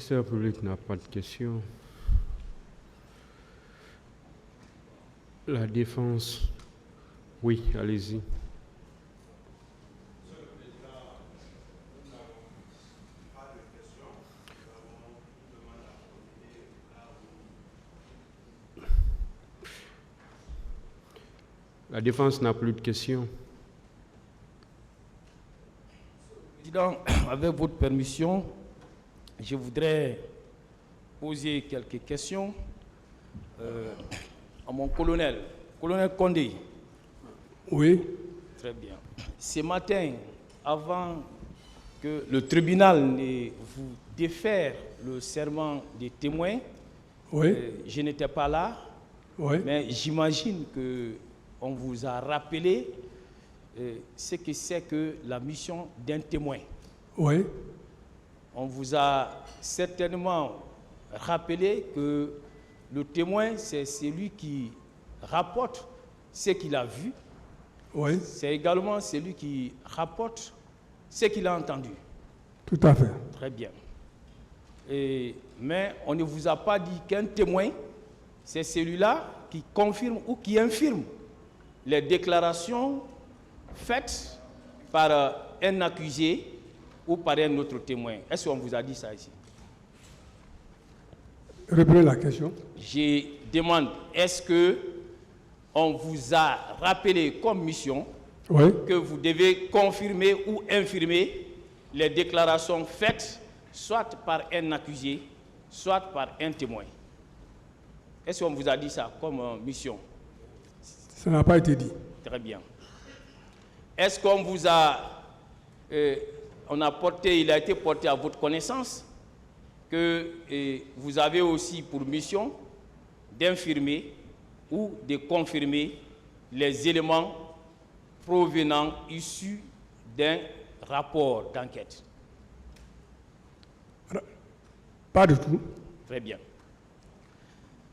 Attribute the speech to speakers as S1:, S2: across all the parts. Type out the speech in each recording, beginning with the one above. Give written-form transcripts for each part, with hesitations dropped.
S1: Ministère public n'a pas de questions. La défense, oui, allez-y. La défense n'a plus de questions.
S2: Président, avec votre permission, je voudrais poser quelques questions à mon colonel Condé.
S3: Oui.
S2: Très bien. Ce matin, avant que le tribunal ne vous défère le serment des témoins,
S3: Oui.
S2: Je n'étais pas là,
S3: Oui.
S2: mais j'imagine qu'on vous a rappelé ce que c'est que la mission d'un témoin.
S3: Oui.
S2: On vous a certainement rappelé que le témoin, c'est celui qui rapporte ce qu'il a vu.
S3: Oui.
S2: C'est également celui qui rapporte ce qu'il a entendu.
S3: Tout à fait.
S2: Très bien. Mais on ne vous a pas dit qu'un témoin, c'est celui-là qui confirme ou qui infirme les déclarations faites par un accusé ou par un autre témoin. Est-ce qu'on vous a dit ça ici?
S3: Reprenez la question.
S2: Je demande, est-ce qu'on vous a rappelé comme mission que vous devez confirmer ou infirmer les déclarations faites soit par un accusé, soit par un témoin? Est-ce qu'on vous a dit ça comme mission?
S3: Ça n'a pas été dit.
S2: Très bien. Est-ce qu'on vous a... il a été porté à votre connaissance que vous avez aussi pour mission d'infirmer ou de confirmer les éléments provenant, issus d'un rapport d'enquête?
S3: Pas du tout.
S2: Très bien.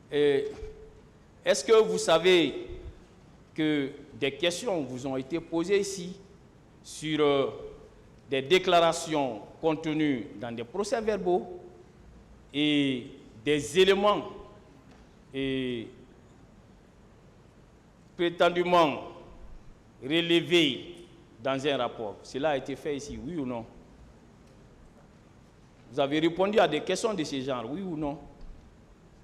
S2: Est-ce que vous savez que des questions vous ont été posées ici sur des déclarations contenues dans des procès-verbaux et des éléments prétendument relevés dans un rapport? Cela a été fait ici, oui ou non? Vous avez répondu à des questions de ce genre, oui ou non?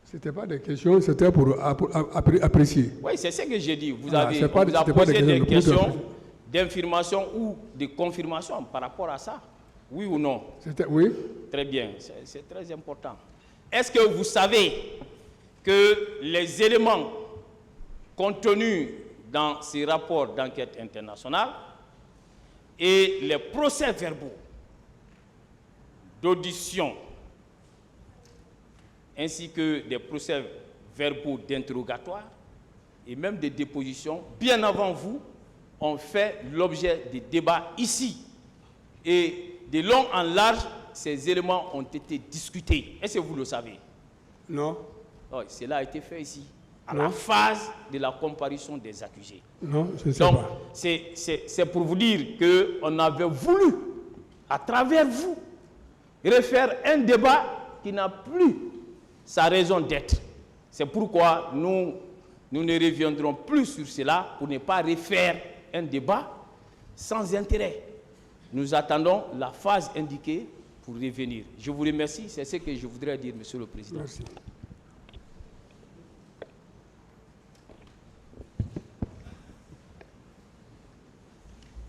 S2: Ce n'était
S3: pas des questions, c'était pour apprécier.
S2: Oui, c'est ce que j'ai dit. Vous avez posé des questions d'information ou de confirmation par rapport à ça, oui ou non?
S3: Oui.
S2: Très bien, c'est très important. Est-ce que vous savez que les éléments contenus dans ces rapports d'enquête internationale et les procès-verbaux d'audition ainsi que des procès-verbaux d'interrogatoire et même des dépositions, bien avant vous, ont fait l'objet de débats ici. Et de long en large, ces éléments ont été discutés. Est-ce que vous le savez?
S3: Non.
S2: Oh, cela a été fait ici, à la phase de la comparution des accusés.
S3: Non, je ne sais pas.
S2: C'est pour vous dire qu'on avait voulu, à travers vous, refaire un débat qui n'a plus sa raison d'être. C'est pourquoi nous ne reviendrons plus sur cela pour ne pas refaire un débat sans intérêt. Nous attendons la phase indiquée pour revenir. Je vous remercie. C'est ce que je voudrais dire, Monsieur le Président.
S3: Merci.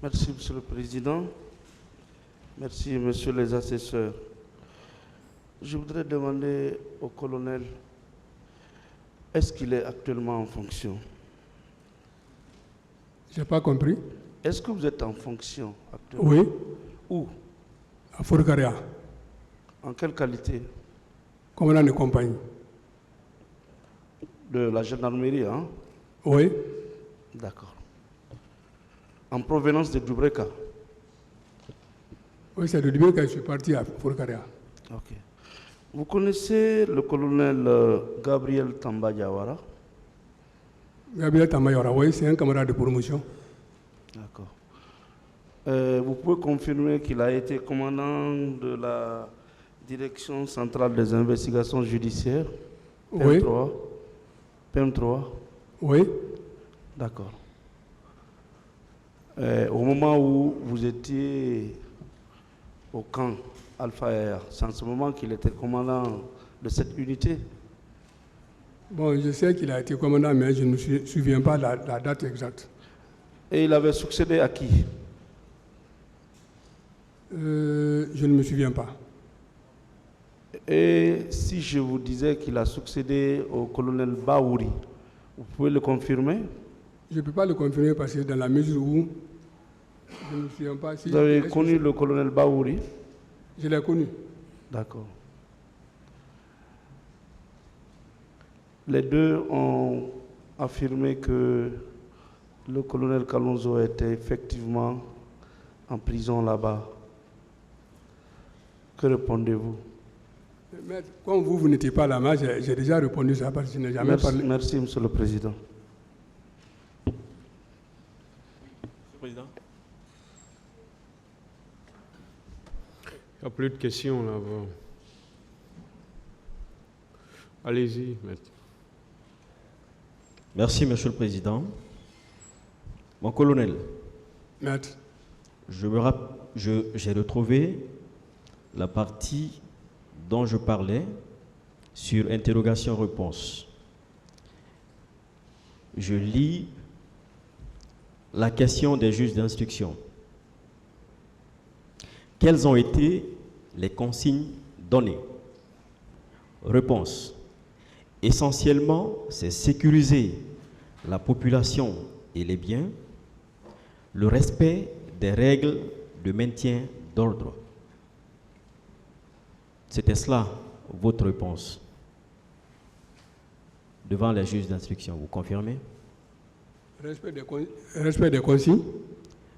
S4: Merci, Monsieur le Président. Merci, Messieurs les assesseurs. Je voudrais demander au colonel, est-ce qu'il est actuellement en fonction?
S3: Je n'ai pas compris.
S4: Est-ce que vous êtes en fonction actuellement?
S3: Oui.
S4: Où?
S3: À Forcaria.
S4: En quelle qualité?
S3: Commandant de compagnie.
S4: De la gendarmerie, hein?
S3: Oui.
S4: D'accord. En provenance de Dubreka?
S3: Oui, c'est de Dubreka que je suis parti à Forcaria.
S4: Ok. Vous connaissez le colonel Gabriel Tamba-Diawara?
S3: Gabriel Tamba-Diawara, oui, c'est un camarade de promotion.
S4: D'accord. Vous pouvez confirmer qu'il a été commandant de la Direction centrale des investigations judiciaires.
S3: Oui.
S4: PM3. PM3.
S3: Oui.
S4: D'accord. Au moment où vous étiez au camp Alpha Air, c'est en ce moment qu'il était commandant de cette unité.
S3: Bon, je sais qu'il a été commandant, mais je ne me souviens pas la date exacte.
S4: Et il avait succédé à qui?
S3: Je ne me souviens pas.
S4: Et si je vous disais qu'il a succédé au colonel Baouri, vous pouvez le confirmer?
S3: Je ne peux pas le confirmer parce que dans la mesure où je ne me souviens pas si...
S4: Vous avez connu le colonel Baouri?
S3: Je l'ai connu.
S4: D'accord. Les deux ont affirmé que le colonel Kalonzo était effectivement en prison là-bas. Que répondez-vous?
S3: Mais comme vous n'étiez pas là, moi, j'ai déjà répondu ça parce que je n'ai jamais parlé.
S4: Merci, Monsieur le Président.
S2: Monsieur le Président.
S1: Il n'y a plus de questions là-bas. Allez-y, maître.
S5: Merci, Monsieur le Président. Mon colonel,
S3: Maître,
S5: j'ai retrouvé la partie dont je parlais sur interrogation-réponse. Je lis la question des juges d'instruction. Quelles ont été les consignes données? Réponse. Essentiellement, c'est sécuriser la population et les biens, le respect des règles de maintien d'ordre. C'était cela, votre réponse devant les juges d'instruction. Vous confirmez?
S3: respect des consignes.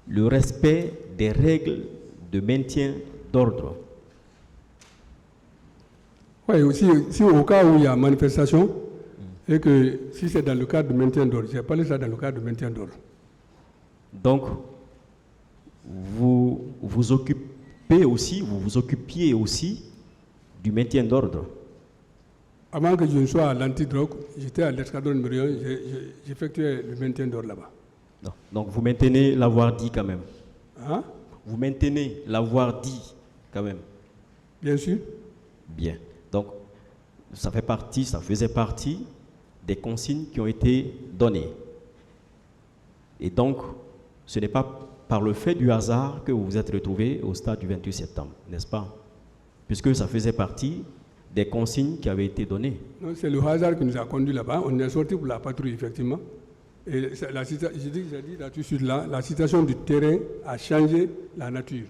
S5: Le respect des règles de maintien d'ordre.
S3: Oui, aussi, si au cas où il y a manifestation, et que si c'est dans le cadre de maintien d'ordre, j'ai parlé ça dans le cadre de maintien d'ordre.
S5: Donc, vous vous occupiez aussi du maintien d'ordre.
S3: Avant que je ne sois à l'antidrogue, j'étais à l'escadron numéro 1, j'effectuais le maintien d'ordre là-bas.
S5: Non. Donc, vous maintenez l'avoir dit quand même.
S3: Hein?
S5: Vous maintenez l'avoir dit quand même.
S3: Bien sûr.
S5: Bien. Donc, ça faisait partie des consignes qui ont été données. Et donc, ce n'est pas par le fait du hasard que vous vous êtes retrouvé au stade du 28 septembre, n'est-ce pas? Puisque ça faisait partie des consignes qui avaient été données.
S3: Non, c'est le hasard qui nous a conduits là-bas. On est sorti pour la patrouille, effectivement. Et j'ai dit là-dessus, la situation du terrain a changé la nature.